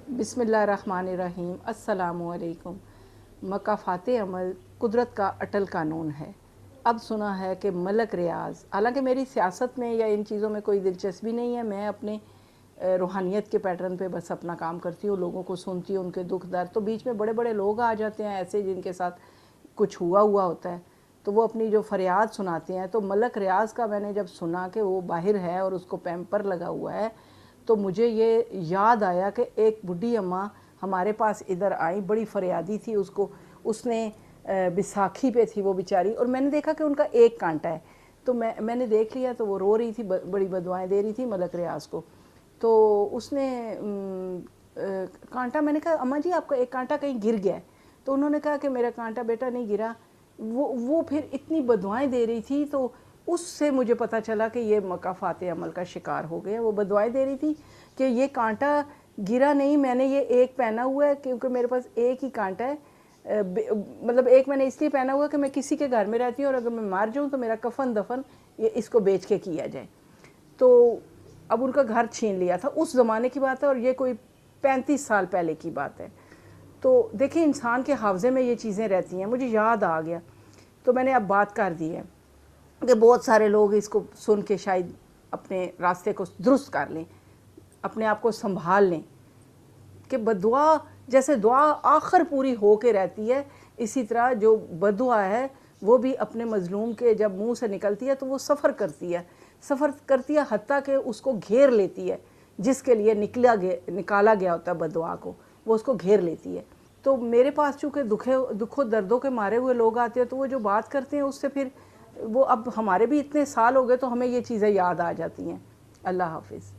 बिस्मिल्लाहिर्रहमानिर्रहीम। अस्सलामुअलैकुम। मकाफ़ात अमल कुदरत का अटल कानून है। अब सुना है कि मलक रियाज़, हालांकि मेरी सियासत में या इन चीज़ों में कोई दिलचस्पी नहीं है, मैं अपने रूहानियत के पैटर्न पे बस अपना काम करती हूँ, लोगों को सुनती हूँ, उनके दुख दर्द। तो बीच में बड़े बड़े लोग आ जाते हैं ऐसे जिनके साथ कुछ हुआ होता है, तो वो अपनी जो फरियाद सुनाते हैं। तो मलक रियाज़ का मैंने जब सुना कि वो बाहर है और उसको पैम्पर लगा हुआ है, तो मुझे ये याद आया कि एक बुढ़ी अम्मा हमारे पास इधर आई, बड़ी फरियादी थी। उसने बैसाखी पे थी वो बेचारी, और मैंने देखा कि उनका एक कांटा है। तो मैंने देख लिया, तो वो रो रही थी, बड़ी बदुआएं दे रही थी मलक रियाज़ को। तो उसने कांटा, मैंने कहा अम्मा जी आपका एक कांटा कहीं गिर गया है। तो उन्होंने कहा कि मेरा कांटा बेटा नहीं गिरा। वो फिर इतनी बदुआएं दे रही थी, तो उससे मुझे पता चला कि ये मकाफ़ात अमल का शिकार हो गया। वो बदुआएं दे रही थी कि ये कांटा गिरा नहीं, मैंने ये एक पहना हुआ है क्योंकि मेरे पास एक ही कांटा है। मतलब एक मैंने इसलिए पहना हुआ कि मैं किसी के घर में रहती हूँ और अगर मैं मार जाऊँ तो मेरा कफन दफन ये इसको बेच के किया जाए। तो अब उनका घर छीन लिया था, उस ज़माने की बात है, और ये कोई 35 साल पहले की बात है। तो देखिए इंसान के हावज़े में ये चीज़ें रहती हैं। मुझे याद आ गया तो मैंने अब बात कर दी है कि बहुत सारे लोग इसको सुन के शायद अपने रास्ते को दुरुस्त कर लें, अपने आप को संभाल लें कि बदुआ जैसे दुआ आखिर पूरी हो के रहती है, इसी तरह जो बदुआ है वो भी अपने मज़लूम के जब मुंह से निकलती है तो वो सफ़र करती है हत्ता कि उसको घेर लेती है। जिसके लिए निकाला गया होता है बदुआ को, वो उसको घेर लेती है। तो मेरे पास चूँकि दुखों दर्दों के मारे हुए लोग आते हैं, तो वो जो बात करते हैं उससे फिर वो, अब हमारे भी इतने साल हो गए तो हमें ये चीज़ें याद आ जाती हैं। अल्लाह हाफिज़।